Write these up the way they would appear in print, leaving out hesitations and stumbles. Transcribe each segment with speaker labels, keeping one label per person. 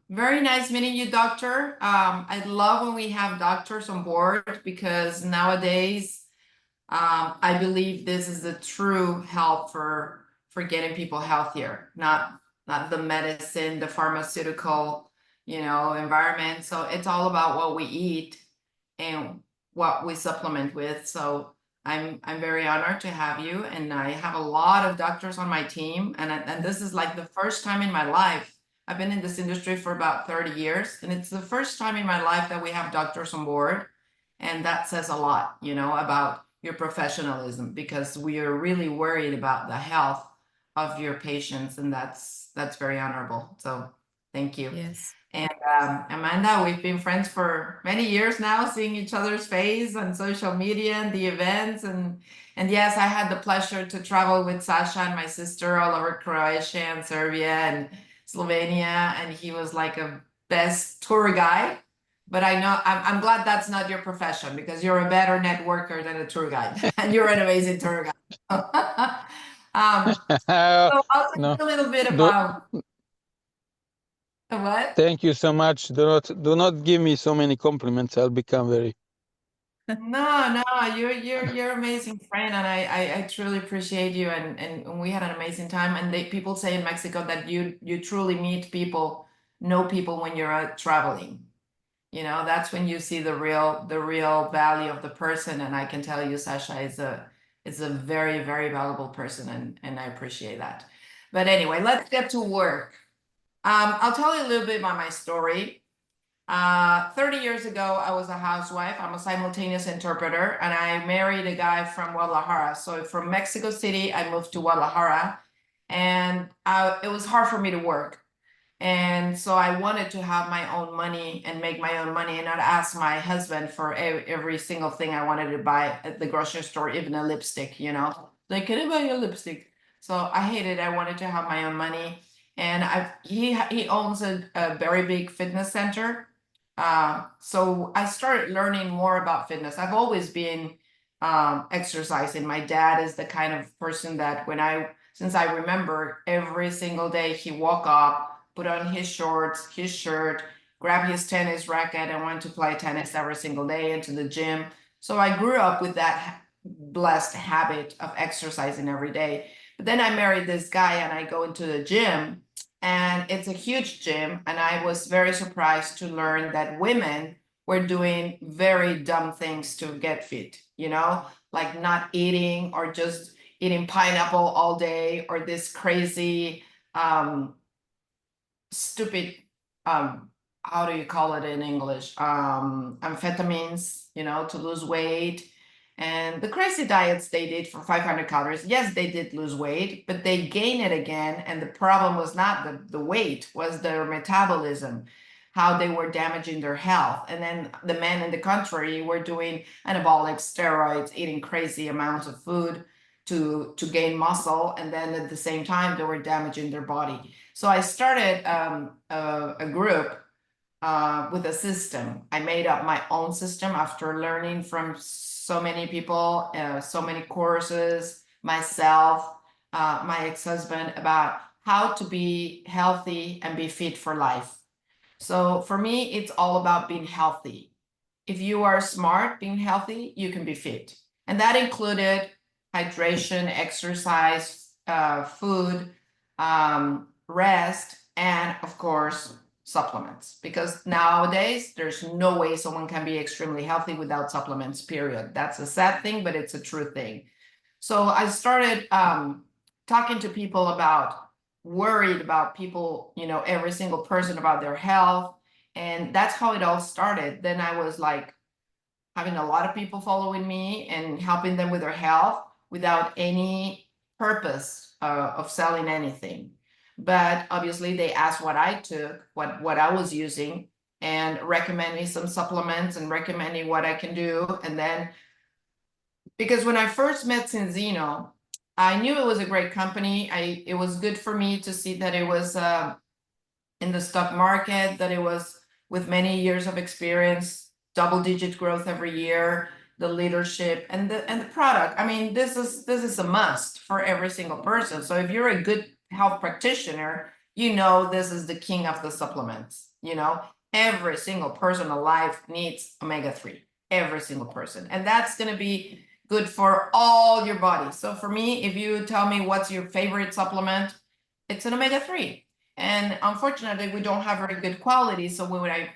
Speaker 1: Very nice meeting you, doctor. I love when we have doctors on board because nowadays, I believe this is the true help for getting people healthier, not the medicine, the pharmaceutical, environment. So it's all about what we eat and what we supplement with. So I'm very honored to have you, and I have a lot of doctors on my team, and this is like the first time in my life. I've been in this industry for about 30 years, and it's the first time in my life that we have doctors on board, and that says a lot, about your professionalism because we are really worried about the health of your patients, and that's very honorable. So thank you.
Speaker 2: Yes.
Speaker 1: And Amanda, we've been friends for many years now, seeing each other's face on social media and the events. And yes, I had the pleasure to travel with Sasha and my sister all over Croatia and Serbia and Slovenia. And he was like a best tour guide. But I know I'm glad that's not your profession because you're a better networker than a tour guide, and you're an amazing tour guide. So I'll
Speaker 3: No,
Speaker 1: talk a little bit
Speaker 3: do,
Speaker 1: about what?
Speaker 3: thank you so much. Do not give me so many compliments. I'll become very.
Speaker 1: No, no, you're amazing friend, and I truly appreciate you, and we had an amazing time. And people say in Mexico that you truly meet people, know people when you're out traveling. That's when you see the real value of the person. And I can tell you, Sasha is a very, very valuable person, and I appreciate that. But anyway, let's get to work. I'll tell you a little bit about my story. 30 years ago, I was a housewife. I'm a simultaneous interpreter, and I married a guy from Guadalajara. So from Mexico City, I moved to Guadalajara, and it was hard for me to work. And so I wanted to have my own money and make my own money and not ask my husband for every single thing I wanted to buy at the grocery store, even a lipstick. Like, can I buy a lipstick? So I hated it. I wanted to have my own money. And he owns a very big fitness center. So I started learning more about fitness. I've always been exercising. My dad is the kind of person that since I remember, every single day he woke up, put on his shorts, his shirt, grab his tennis racket, and went to play tennis every single day into the gym. So I grew up with that blessed habit of exercising every day. But then I married this guy, and I go into the gym, and it's a huge gym. And I was very surprised to learn that women were doing very dumb things to get fit, like not eating or just eating pineapple all day, or this crazy stupid how do you call it in English, amphetamines, to lose weight. And the crazy diets they did for 500 calories, yes, they did lose weight, but they gain it again. And the problem was not the weight, was their metabolism, how they were damaging their health. And then the men in the country were doing anabolic steroids, eating crazy amounts of food to gain muscle, and then at the same time they were damaging their body. So I started a group with a system. I made up my own system after learning from so many people, so many courses, myself, my ex-husband, about how to be healthy and be fit for life. So for me, it's all about being healthy. If you are smart, being healthy, you can be fit. And that included hydration, exercise, food, rest, and of course, supplements. Because nowadays, there's no way someone can be extremely healthy without supplements, period. That's a sad thing, but it's a true thing. So I started talking to people worried about people, every single person about their health. And that's how it all started. Then I was like having a lot of people following me and helping them with their health without any purpose of selling anything. But obviously they asked what I took, what I was using, and recommend me some supplements and recommending what I can do. And then, because when I first met Cinzino, I knew it was a great company. It was good for me to see that it was in the stock market, that it was with many years of experience, double-digit growth every year, the leadership and the product. I mean, this is a must for every single person. So if you're a good health practitioner, this is the king of the supplements. you know, every single person alive needs omega-3, every single person. And that's going to be good for all your body. So for me, if you tell me what's your favorite supplement, it's an omega-3. And unfortunately, we don't have very good quality. So when I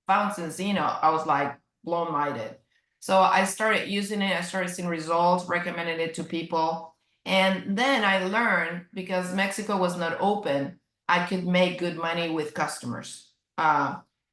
Speaker 1: found Sensino, I was like blown minded. So I started using it. I started seeing results, recommended it to people. And then I learned, because Mexico was not open, I could make good money with customers,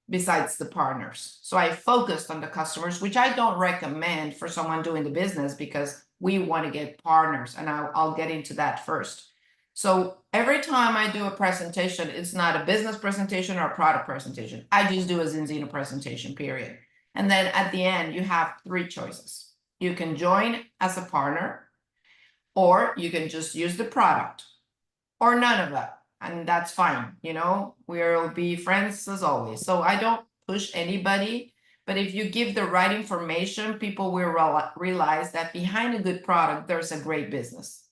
Speaker 1: besides the partners. So I focused on the customers, which I don't recommend for someone doing the business, because we want to get partners. And I'll get into that first. So every time I do a presentation, it's not a business presentation or a product presentation. I just do a Zinzino presentation, period. And then at the end, you have three choices. You can join as a partner, or you can just use the product, or none of that. And that's fine. You know, we'll be friends as always. So I don't push anybody, but if you give the right information, people will realize that behind a good product, there's a great business.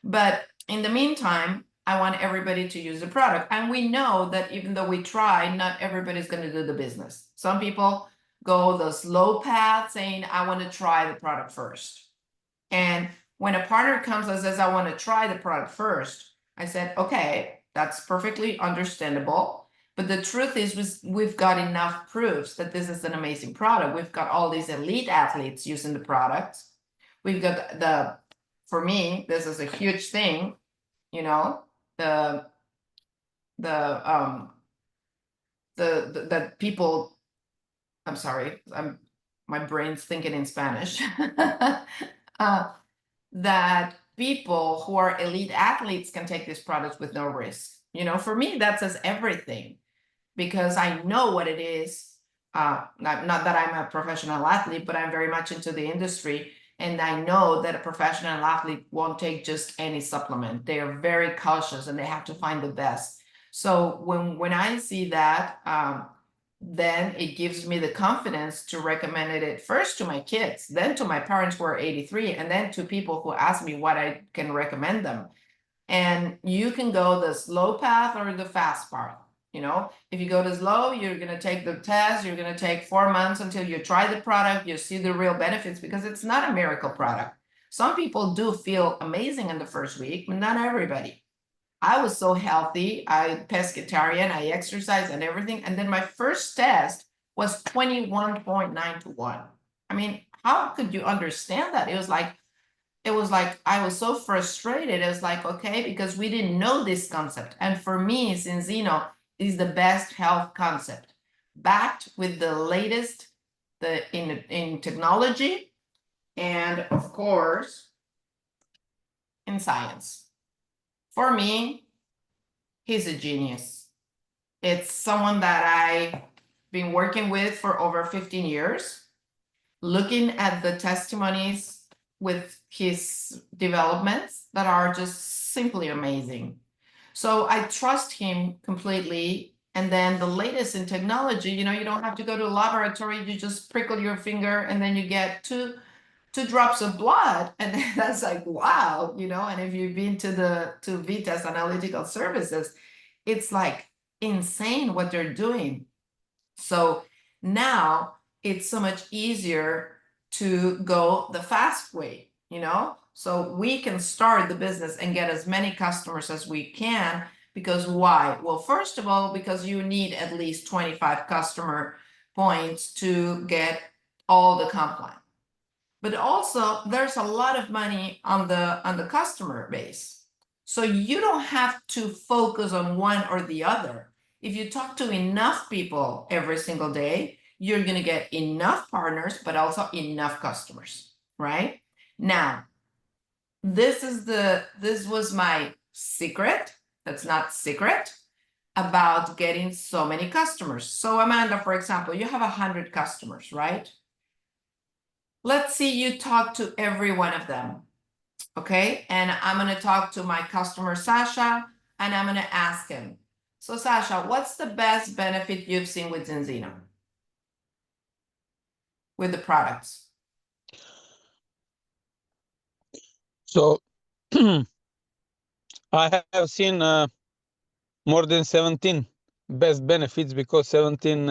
Speaker 1: But in the meantime, I want everybody to use the product. And we know that even though we try, not everybody's going to do the business. Some people go the slow path saying, I want to try the product first. And when a partner comes and says, I want to try the product first, I said, okay, that's perfectly understandable. But the truth is, we've got enough proofs that this is an amazing product. We've got all these elite athletes using the product. We've got for me, this is a huge thing, you know, the people, I'm sorry, my brain's thinking in Spanish. That people who are elite athletes can take these products with no risk. You know, for me, that says everything, because I know what it is. Not that I'm a professional athlete, but I'm very much into the industry. And I know that a professional athlete won't take just any supplement. They are very cautious and they have to find the best. So when I see that, then it gives me the confidence to recommend it first to my kids, then to my parents who are 83, and then to people who ask me what I can recommend them. And you can go the slow path or the fast path. You know, if you go to slow, you're going to take the test, you're going to take 4 months until you try the product, you see the real benefits, because it's not a miracle product. Some people do feel amazing in the first week, but not everybody. I was so healthy, I pescatarian, I exercise and everything. And then my first test was 21.9 to 1. I mean, how could you understand that? It was like I was so frustrated. It was like, okay, because we didn't know this concept. And for me, Cinzino is the best health concept, backed with the latest in technology, and of course, in science. For me, he's a genius. It's someone that I've been working with for over 15 years, looking at the testimonies with his developments that are just simply amazing. So I trust him completely. And then the latest in technology, you know, you don't have to go to a laboratory, you just prickle your finger and then you get two drops of blood. And that's like, wow, you know. And if you've been to Vitas Analytical Services, it's like insane what they're doing. So now it's so much easier to go the fast way, you know? So we can start the business and get as many customers as we can, because why? Well, first of all, because you need at least 25 customer points to get all the comp line. But also there's a lot of money on the customer base. So you don't have to focus on one or the other. If you talk to enough people every single day, you're going to get enough partners, but also enough customers, right? Now, this was my secret. That's not secret about getting so many customers. So Amanda, for example, you have 100 customers, right? Let's see you talk to every one of them. Okay, and I'm going to talk to my customer, Sasha, and I'm going to ask him. So Sasha, what's the best benefit you've seen with Zinzino? With the products?
Speaker 3: So I have seen more than 17 best benefits because 17.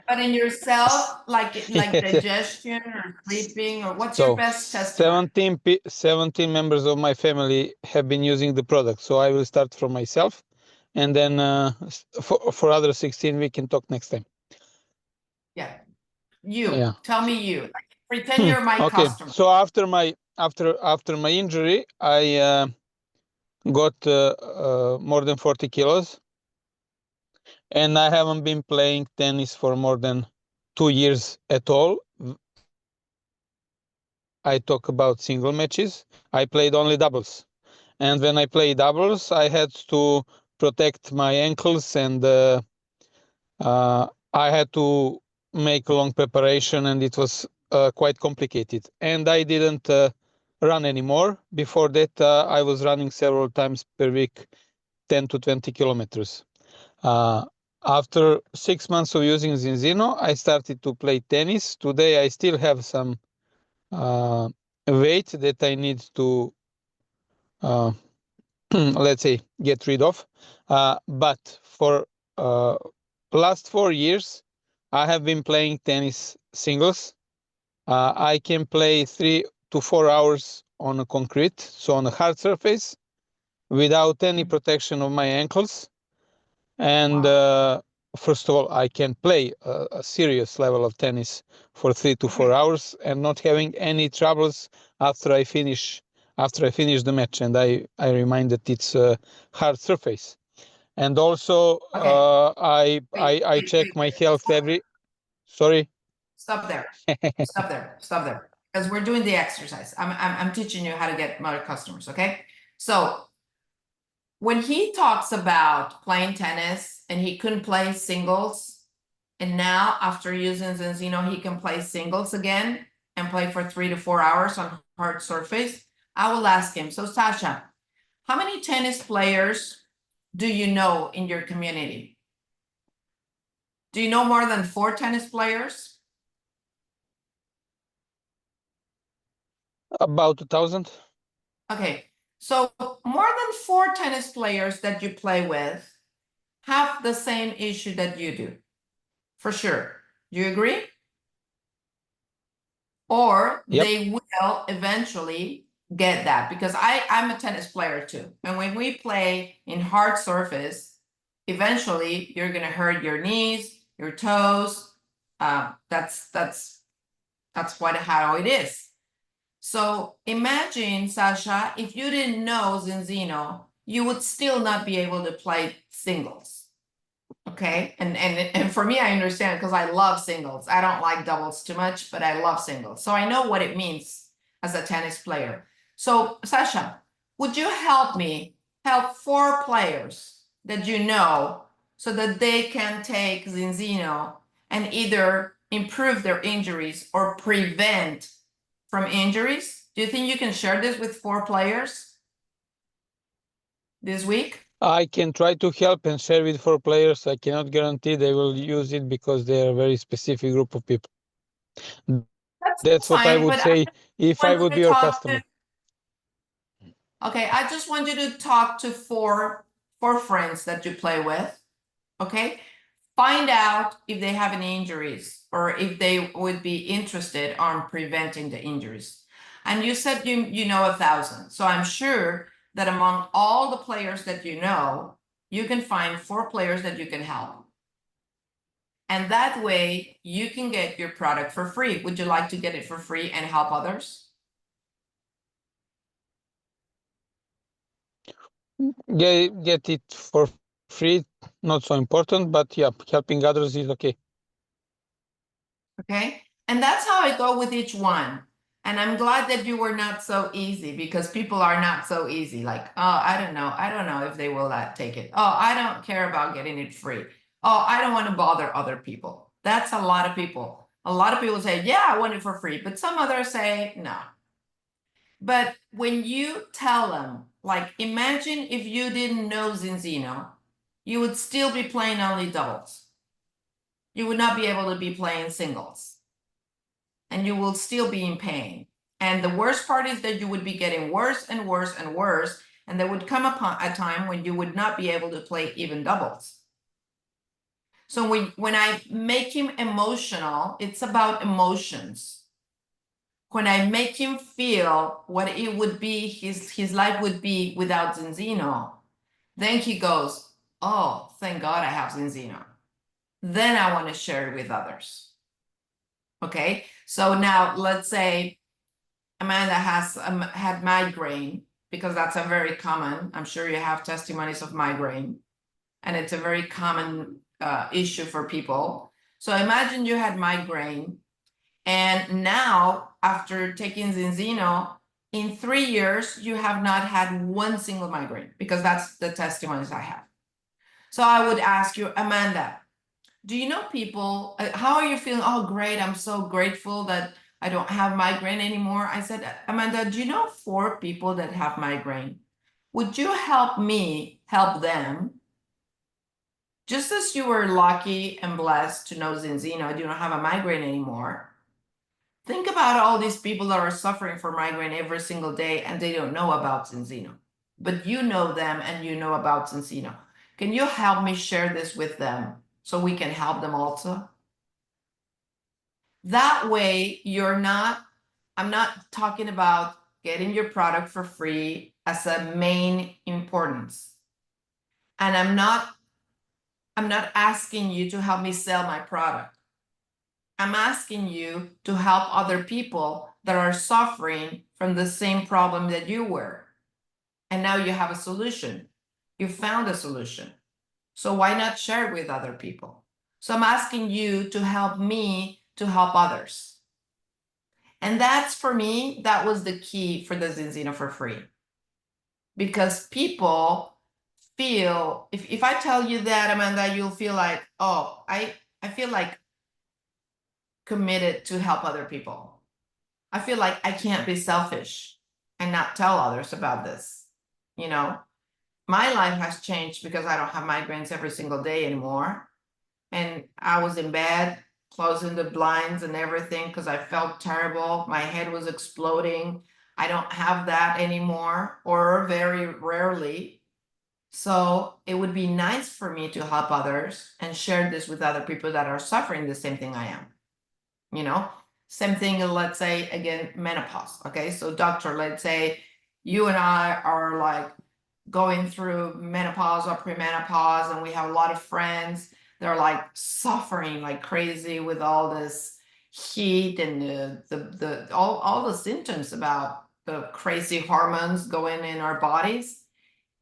Speaker 1: But in yourself, like
Speaker 3: Yeah.
Speaker 1: digestion or sleeping, or what's your
Speaker 3: So
Speaker 1: best customer?
Speaker 3: 17 members of my family have been using the product. So I will start from myself, and then for other 16 we can talk next time.
Speaker 1: Yeah, you.
Speaker 3: Yeah.
Speaker 1: Tell me you. Like, pretend you're my
Speaker 3: Okay.
Speaker 1: customer.
Speaker 3: So after my injury, I got more than 40 kilos, and I haven't been playing tennis for more than 2 years at all. I talk about single matches. I played only doubles. And when I play doubles, I had to protect my ankles, and I had to make a long preparation, and it was quite complicated. And I didn't run anymore. Before that, I was running several times per week, 10 to 20 kilometers. Uh, After 6 months of using Zinzino, I started to play tennis. Today, I still have some uh, weight that I need to uh, let's say get rid of. But for last 4 years, I have been playing tennis singles. I can play 3 to 4 hours on a concrete, so on a hard surface, without any protection of my ankles. And
Speaker 1: Wow.
Speaker 3: first of all, I can play a serious level of tennis for 3 to 4
Speaker 1: Okay.
Speaker 3: hours and not having any troubles after I finish the match. And I remind that it's a hard surface. And also,
Speaker 1: Okay.
Speaker 3: I check my health every. Sorry.
Speaker 1: Stop there. Stop there. Stop there. Because we're doing the exercise. I'm teaching you how to get more customers. Okay. So when he talks about playing tennis and he couldn't play singles, and now after using Zinzino, he can play singles again and play for 3 to 4 hours on hard surface, I will ask him, so Sasha, how many tennis players do you know in your community? Do you know more than 4 tennis players?
Speaker 3: About 1,000.
Speaker 1: Okay, so more than 4 tennis players that you play with have the same issue that you do, for sure. Do you agree? Or
Speaker 3: Yep.
Speaker 1: they will eventually get that, because I'm a tennis player too. And when we play in hard surface, eventually you're gonna hurt your knees, your toes. That's what how it is. So imagine, Sasha, if you didn't know Zinzino, you would still not be able to play singles. Okay, and for me, I understand because I love singles. I don't like doubles too much, but I love singles. So I know what it means as a tennis player. So Sasha, would you help me help 4 players that you know so that they can take Zinzino and either improve their injuries or prevent from injuries? Do you think you can share this with 4 players this week?
Speaker 3: I can try to help and share with 4 players. I cannot guarantee they will use it because they are a very specific group of people. That's
Speaker 1: That's
Speaker 3: what I
Speaker 1: fine,
Speaker 3: would
Speaker 1: but I
Speaker 3: say if I
Speaker 1: want
Speaker 3: would
Speaker 1: you
Speaker 3: be
Speaker 1: to
Speaker 3: your
Speaker 1: talk to.
Speaker 3: customer.
Speaker 1: Okay, I just want you to talk to four friends that you play with. Okay, find out if they have any injuries or if they would be interested on preventing the injuries. And you said you know 1,000, so I'm sure that among all the players that you can find 4 players that you can help. And that way you can get your product for free. Would you like to get it for free and help others?
Speaker 3: Get it for free, not so important, but yeah, helping others is okay.
Speaker 1: Okay. And that's how I go with each one. And I'm glad that you were not so easy, because people are not so easy. Like, oh, I don't know. I don't know if they will take it. Oh, I don't care about getting it free. Oh, I don't want to bother other people. That's a lot of people. A lot of people say, yeah, I want it for free. But some others say, no. But when you tell them, like, imagine if you didn't know Zinzino, you would still be playing only doubles. You would not be able to be playing singles, and you will still be in pain. And the worst part is that you would be getting worse and worse and worse. And there would come upon a time when you would not be able to play even doubles. So when I make him emotional, it's about emotions. When I make him feel what it would be, his life would be without Zinzino, then he goes, oh, thank God I have Zinzino. Then I want to share it with others. Okay, so now let's say Amanda has had migraine, because that's a very common, I'm sure you have testimonies of migraine, and it's a very common issue for people. So imagine you had migraine, and now after taking Zinzino, in 3 years, you have not had one single migraine, because that's the testimonies I have. So I would ask you, Amanda, do you know people, how are you feeling? Oh, great, I'm so grateful that I don't have migraine anymore. I said, Amanda, do you know 4 people that have migraine? Would you help me help them? Just as you were lucky and blessed to know Zinzino, you don't have a migraine anymore. Think about all these people that are suffering from migraine every single day and they don't know about Zinzino. But you know them and you know about Zinzino. Can you help me share this with them so we can help them also? That way, I'm not talking about getting your product for free as a main importance. And I'm not asking you to help me sell my product. I'm asking you to help other people that are suffering from the same problem that you were. And now you have a solution. You found a solution. So why not share it with other people? So I'm asking you to help me to help others. And that's, for me, that was the key for the Zinzino for free. Because people feel, if I tell you that, Amanda, you'll feel like, oh, I feel like committed to help other people. I feel like I can't be selfish and not tell others about this. You know, my life has changed because I don't have migraines every single day anymore. And I was in bed, closing the blinds and everything because I felt terrible. My head was exploding. I don't have that anymore, or very rarely. So it would be nice for me to help others and share this with other people that are suffering the same thing I am. You know, same thing, let's say, again, menopause. Okay, so doctor, let's say you and I are like going through menopause or premenopause, and we have a lot of friends. They're like suffering like crazy with all this heat and all the symptoms about the crazy hormones going in our bodies.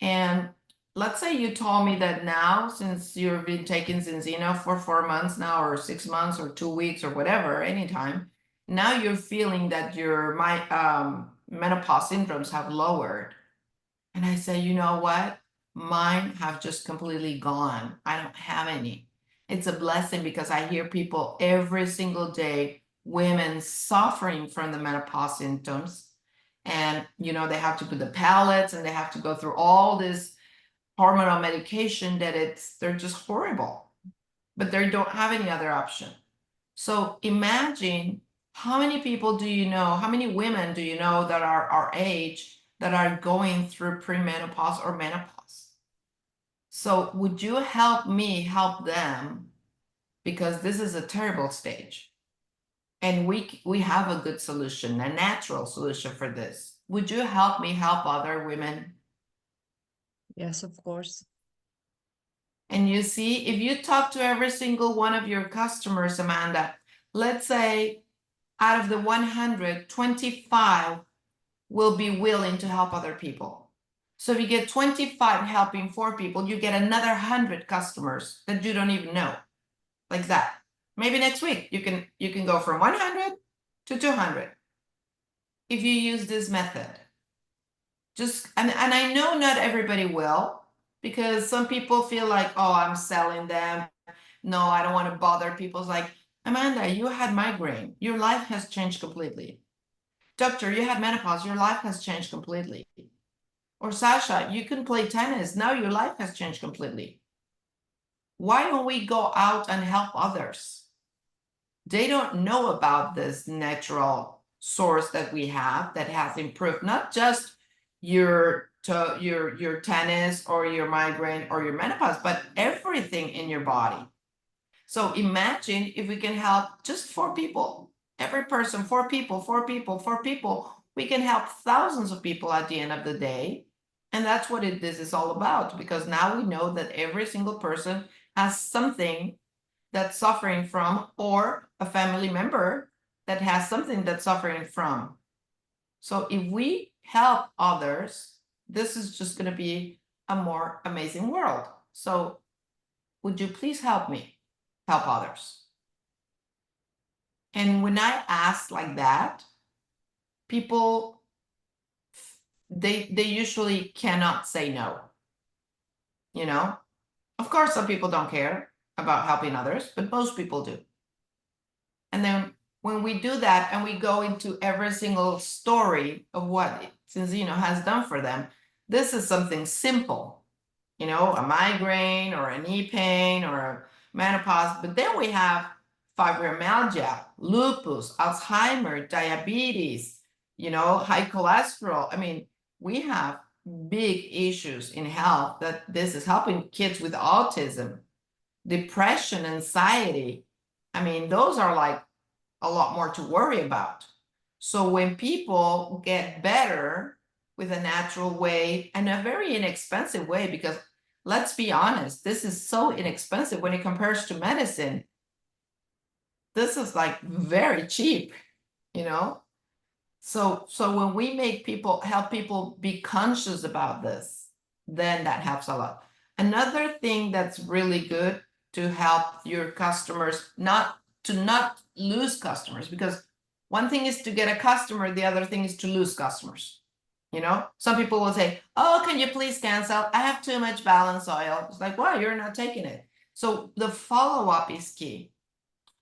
Speaker 1: And let's say you told me that now, since you've been taking Zinzino for 4 months now, or 6 months, or 2 weeks, or whatever, anytime, now you're feeling that your menopause symptoms have lowered. And I say, you know what? Mine have just completely gone. I don't have any. It's a blessing because I hear people every single day, women suffering from the menopause symptoms. And, they have to put the pellets and they have to go through all this hormonal medication that they're just horrible, but they don't have any other option. So imagine, how many people do you know, how many women do you know that are our age that are going through premenopause or menopause? So would you help me help them? Because this is a terrible stage. And we have a good solution, a natural solution for this. Would you help me help other women?
Speaker 2: Yes, of course.
Speaker 1: And you see, if you talk to every single one of your customers, Amanda, let's say out of the 100, 25 will be willing to help other people. So if you get 25 helping 4 people, you get another 100 customers that you don't even know, like that. Maybe next week you can go from 100 to 200 if you use this method. And I know not everybody will, because some people feel like, oh, I'm selling them. No, I don't want to bother people. It's like, Amanda, you had migraine. Your life has changed completely. Doctor, you had menopause. Your life has changed completely. Or Sasha, you can play tennis. Now your life has changed completely. Why don't we go out and help others? They don't know about this natural source that we have that has improved not just your tennis or your migraine or your menopause, but everything in your body. So imagine if we can help just 4 people, every person, 4 people, 4 people, 4 people, we can help thousands of people at the end of the day. And that's what this is all about, because now we know that every single person has something that's suffering from, or a family member that has something that's suffering from. So if we help others, this is just going to be a more amazing world. So would you please help me help others? And when I ask like that, people, they usually cannot say no. You know, of course, some people don't care about helping others, but most people do. And then when we do that and we go into every single story of what Cinzino has done for them, this is something simple, you know, a migraine or a knee pain or a menopause. But then we have fibromyalgia, lupus, Alzheimer, diabetes, you know, high cholesterol. I mean, we have big issues in health that this is helping. Kids with autism, depression, anxiety. I mean, those are like a lot more to worry about. So when people get better with a natural way and a very inexpensive way, because let's be honest, this is so inexpensive when it compares to medicine. This is like very cheap, you know? So when we make people, help people be conscious about this, then that helps a lot. Another thing that's really good to help your customers, not lose customers, because one thing is to get a customer, the other thing is to lose customers. You know, some people will say, oh, can you please cancel? I have too much balance oil. It's like, well, you're not taking it. So the follow-up is key.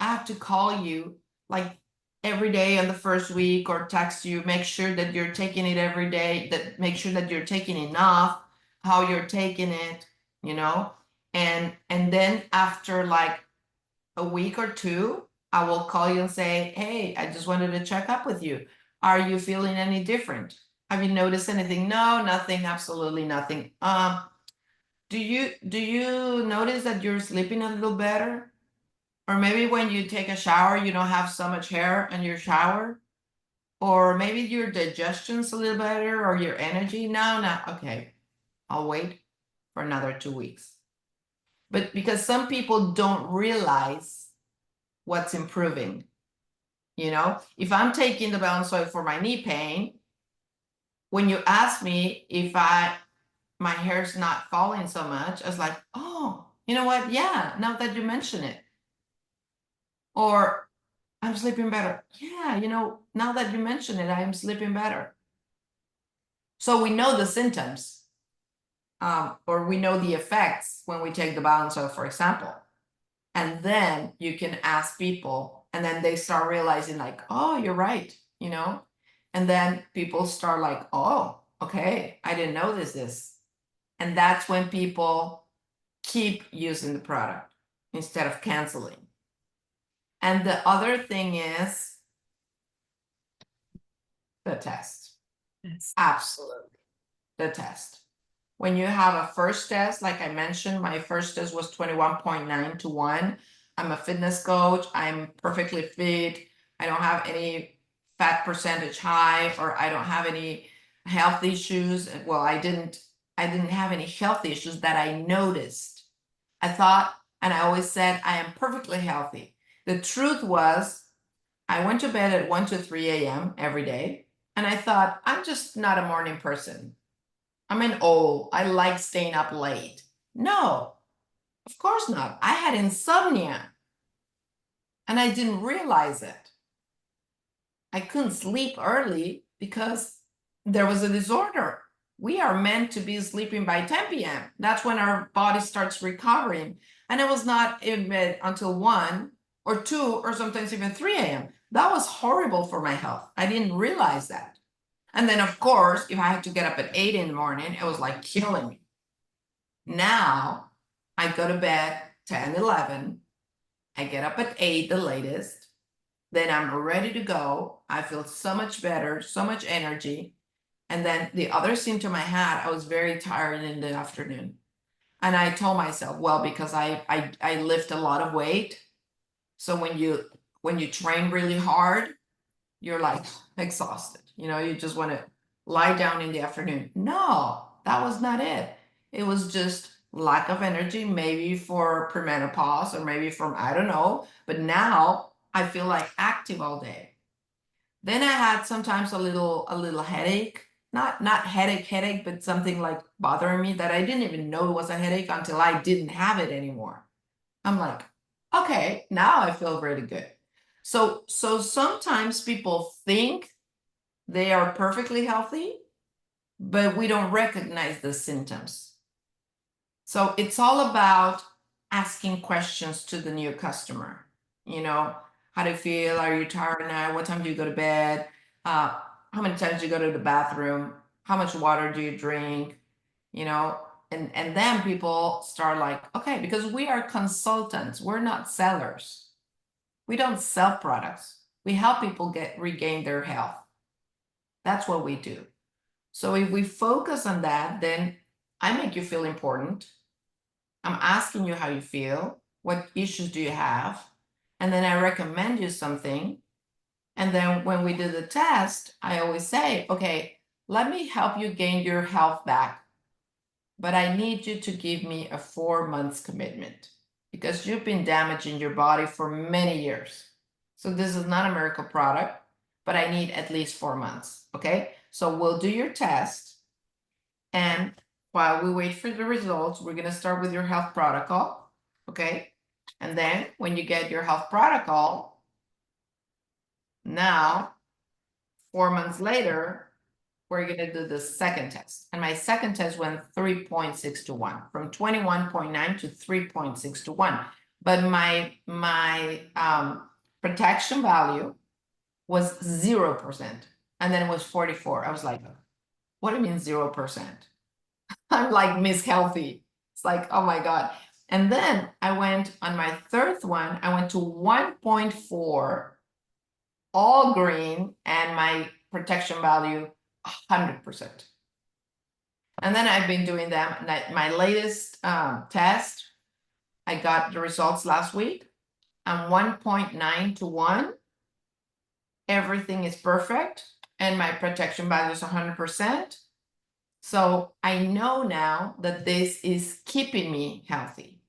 Speaker 1: I have to call you like every day on the first week, or text you, make sure that you're taking it every day, that make sure that you're taking enough, how you're taking it, you know. And then after like a week or two, I will call you and say, hey, I just wanted to check up with you. Are you feeling any different? Have you noticed anything? No, nothing, absolutely nothing. Do you notice that you're sleeping a little better? Or maybe when you take a shower, you don't have so much hair in your shower. Or maybe your digestion's a little better, or your energy. No, okay. I'll wait for another 2 weeks. But because some people don't realize what's improving. You know, if I'm taking the balance oil for my knee pain, when you ask me if my hair's not falling so much, I was like, oh, you know what? Yeah, now that you mention it. Or I'm sleeping better. Yeah, you know, now that you mention it, I am sleeping better. So we know the symptoms, or we know the effects when we take the balance oil, for example. And then you can ask people, and then they start realizing like, oh, you're right, you know? And then people start like, oh, okay, I didn't notice this. And that's when people keep using the product instead of canceling. And the other thing is the test.
Speaker 2: Yes.
Speaker 1: Absolutely. The test. When you have a first test, like I mentioned, my first test was 21.9 to 1. I'm a fitness coach. I'm perfectly fit. I don't have any fat percentage high, or I don't have any health issues. Well, I didn't have any health issues that I noticed. I thought, and I always said, I am perfectly healthy. The truth was, I went to bed at 1 to 3 a.m. every day, and I thought, I'm just not a morning person. I'm an old, I like staying up late. No, of course not. I had insomnia, and I didn't realize it. I couldn't sleep early because there was a disorder. We are meant to be sleeping by 10 p.m. That's when our body starts recovering. And it was not in bed until 1 or 2 or sometimes even 3 a.m. That was horrible for my health. I didn't realize that. And then, of course, if I had to get up at 8 in the morning, it was like killing me. Now I go to bed 10, 11. I get up at 8, the latest. Then I'm ready to go. I feel so much better, so much energy. And then the other symptom I had, I was very tired in the afternoon. And I told myself, well, because I lift a lot of weight. So when you train really hard, you're like exhausted. You just want to lie down in the afternoon. No, that was not it. It was just lack of energy, maybe for premenopause or maybe from, I don't know. But now I feel like active all day. Then I had sometimes a little headache, not headache, but something like bothering me that I didn't even know it was a headache until I didn't have it anymore. I'm like, okay, now I feel really good. So sometimes people think they are perfectly healthy, but we don't recognize the symptoms. So it's all about asking questions to the new customer. How do you feel? Are you tired now? What time do you go to bed? How many times do you go to the bathroom? How much water do you drink? And then people start like, okay, because we are consultants, we're not sellers. We don't sell products. We help people regain their health. That's what we do. So if we focus on that, then I make you feel important. I'm asking you how you feel. What issues do you have? And then I recommend you something. And then when we do the test, I always say, okay, let me help you gain your health back. But I need you to give me a 4 months commitment because you've been damaging your body for many years. So this is not a miracle product, but I need at least 4 months. Okay. So we'll do your test. And while we wait for the results, we're going to start with your health protocol. Okay. And then when you get your health protocol, now 4 months later, we're going to do the second test. And my second test went 3.6 to 1, from 21.9 to 3.6 to 1. But my protection value was 0%. And then it was 44. I was like, what do you mean 0%? I'm like Miss Healthy. It's like, oh my God. And then I went on my third one, I went to 1.4, all green, and my protection value 100%. And then I've been doing them. My latest test, I got the results last week. I'm 1.9 to 1. Everything is perfect. And my protection value is 100%. So I know now that this is keeping me healthy,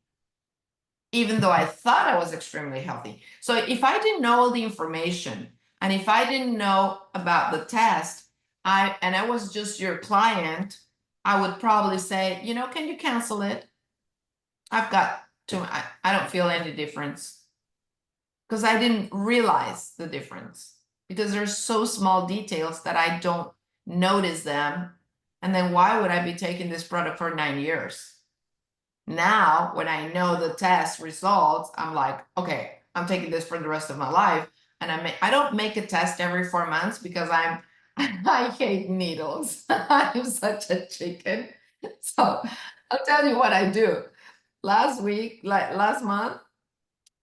Speaker 1: even though I thought I was extremely healthy. So if I didn't know all the information, and if I didn't know about the test, and I was just your client, I would probably say, can you cancel it? I've got I don't feel any difference. Because I didn't realize the difference. Because there's so small details that I don't notice them. And then why would I be taking this product for 9 years? Now, when I know the test results, I'm like, okay, I'm taking this for the rest of my life. And I don't make a test every 4 months because I hate needles. I'm such a chicken. So I'll tell you what I do. Last month,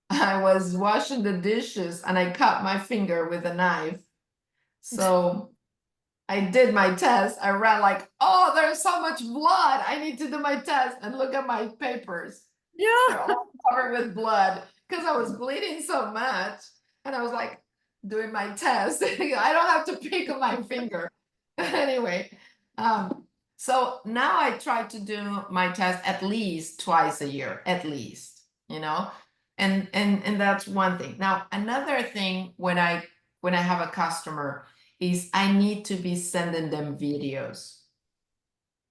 Speaker 1: I was washing the dishes and I cut my finger with a knife. So I did my test. I ran like, oh, there's so much blood. I need to do my test and look at my papers. They're
Speaker 2: Yeah.
Speaker 1: all covered with blood because I was bleeding so much. And I was like doing my test. I don't have to pick on my finger. Anyway, so now I try to do my test at least twice a year, at least, and that's one thing. Now, another thing when I have a customer is I need to be sending them videos.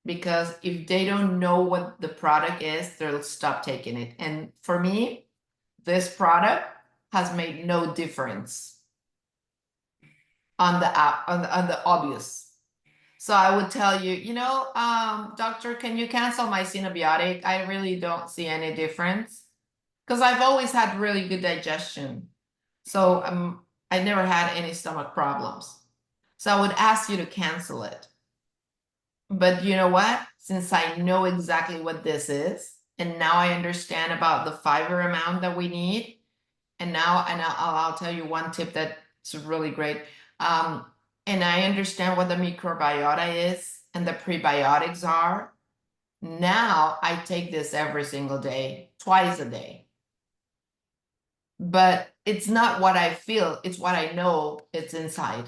Speaker 1: Because if they don't know what the product is, they'll stop taking it. And for me, this product has made no difference on the obvious. So I would tell you, doctor, can you cancel my Cinebiotic? I really don't see any difference because I've always had really good digestion. So I never had any stomach problems. So I would ask you to cancel it. But you know what? Since I know exactly what this is, and now I understand about the fiber amount that we need, and I'll tell you one tip that's really great. And I understand what the microbiota is and the prebiotics are. Now I take this every single day, twice a day. But it's not what I feel, it's what I know it's inside.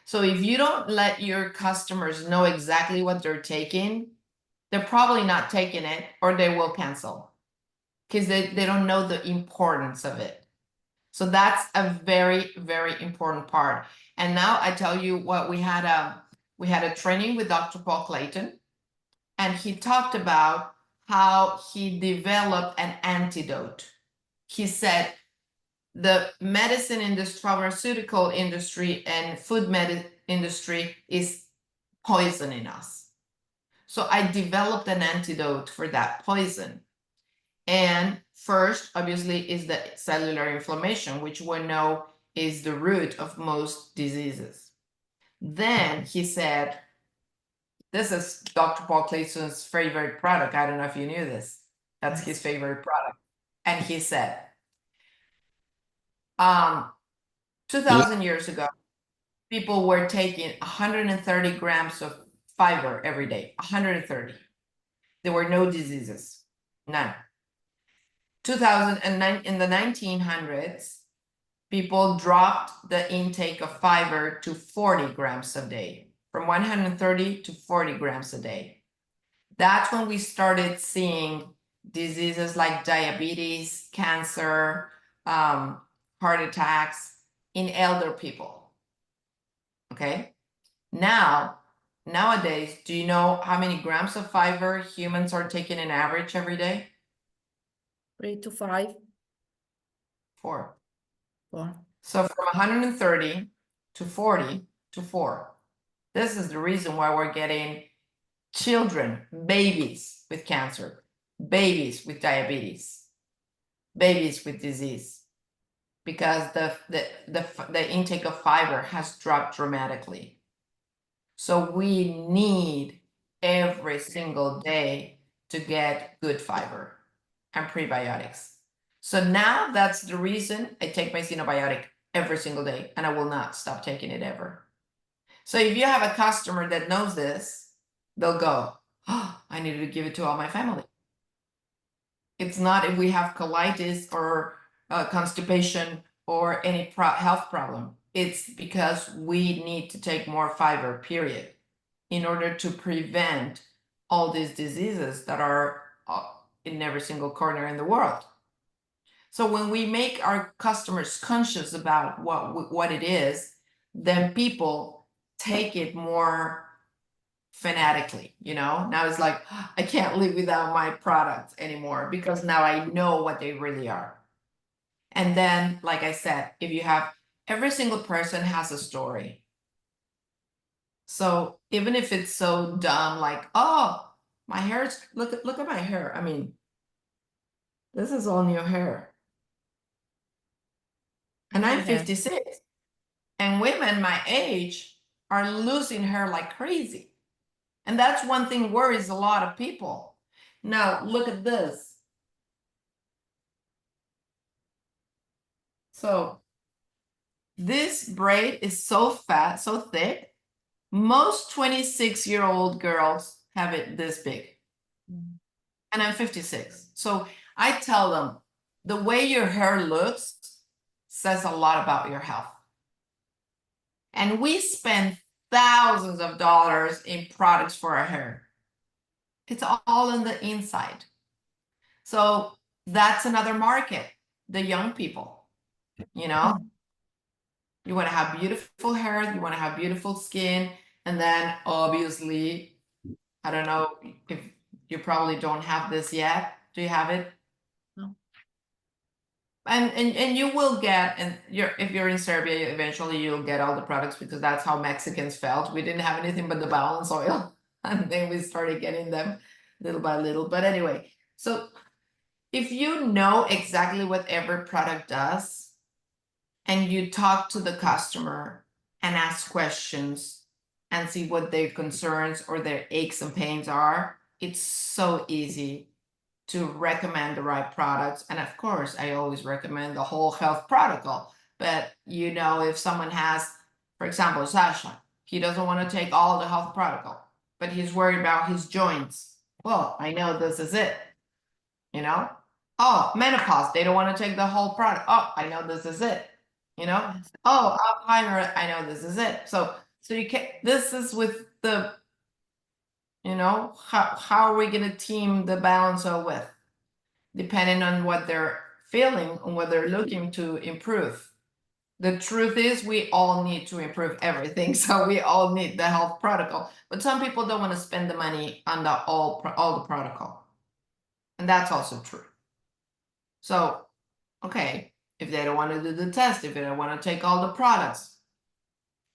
Speaker 1: So if you don't let your customers know exactly what they're taking, they're probably not taking it or they will cancel because they don't know the importance of it. So that's a very, very important part. And now I tell you what, we had a training with Dr. Paul Clayton, and he talked about how he developed an antidote. He said the medicine industry, pharmaceutical industry, and food industry is poisoning us. So I developed an antidote for that poison. And first, obviously, is the cellular inflammation, which we know is the root of most diseases. Then he said, this is Dr. Paul Clayton's favorite product. I don't know if you knew this. That's his favorite product. And he said, 2,000 years ago, people were taking 130 grams of fiber every day, 130. There were no diseases, none. 2009, in the 1900s, people dropped the intake of fiber to 40 grams a day, from 130 to 40 grams a day. That's when we started seeing diseases like diabetes, cancer, heart attacks in elder people. Okay. Nowadays, do you know how many grams of fiber humans are taking in average every day?
Speaker 2: 3 to 5.
Speaker 1: 4.
Speaker 2: 4.
Speaker 1: So from 130 to 40 to 4. This is the reason why we're getting children, babies with cancer, babies with diabetes, babies with disease, because the intake of fiber has dropped dramatically. So we need every single day to get good fiber and prebiotics. So now that's the reason I take my xenobiotic every single day, and I will not stop taking it ever. So if you have a customer that knows this, they'll go, oh, I needed to give it to all my family. It's not if we have colitis or constipation or any health problem. It's because we need to take more fiber, period, in order to prevent all these diseases that are in every single corner in the world. So when we make our customers conscious about what it is, then people take it more fanatically, you know? Now it's like, I can't live without my products anymore because now I know what they really are. And then, like I said, if you have, every single person has a story. So even if it's so dumb, like, oh, my hair's, look at my hair. I mean, this is all new hair. And I'm 56. And women my age are losing hair like crazy. And that's one thing worries a lot of people. Now, look at this. So this braid is so fat, so thick. Most 26-year-old girls have it this big. And I'm 56. So I tell them, the way your hair looks says a lot about your health. And we spend thousands of dollars in products for our hair. It's all in the inside. So that's another market, the young people, you know? You want to have beautiful hair, you want to have beautiful skin, and then obviously, I don't know if you probably don't have this yet. Do you have it?
Speaker 2: No.
Speaker 1: And you will get, and if you're in Serbia, eventually you'll get all the products because that's how Mexicans felt. We didn't have anything but the balance oil, and then we started getting them little by little. But anyway, so if you know exactly what every product does, and you talk to the customer and ask questions and see what their concerns or their aches and pains are, it's so easy to recommend the right products. And of course, I always recommend the whole health protocol. But you know, if someone has, for example, Sasha, he doesn't want to take all the health protocol, but he's worried about his joints well, I know this is it, you know? Oh, menopause, they don't want to take the whole product. Oh, I know this is it, you know?
Speaker 2: Yes.
Speaker 1: Oh, Alzheimer, I know this is it. So you can, this is with the, you know, how are we going to team the balance of with, depending on what they're feeling and what they're looking to improve. The truth is we all need to improve everything. So we all need the health protocol, but some people don't want to spend the money on the all the protocol. And that's also true. So, okay, if they don't want to do the test, if they don't want to take all the products,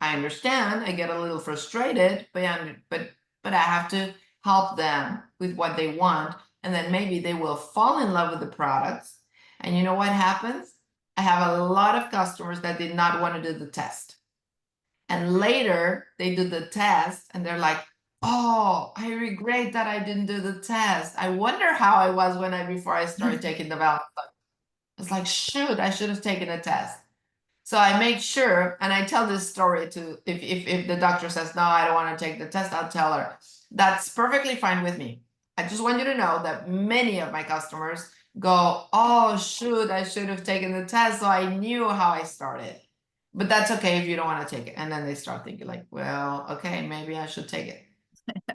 Speaker 1: I understand. I get a little frustrated, but I have to help them with what they want, and then maybe they will fall in love with the products. And you know what happens? I have a lot of customers that did not want to do the test. And later they do the test and they're like, "Oh, I regret that I didn't do the test. I wonder how I was before I started taking the balance." It's like, shoot, I should have taken a test. So I make sure, and I tell this story to, if the doctor says, no, I don't want to take the test, I'll tell her, that's perfectly fine with me. I just want you to know that many of my customers go, oh, shoot, I should have taken the test. So I knew how I started. But that's okay if you don't want to take it. And then they start thinking like, well, okay, maybe I should take it.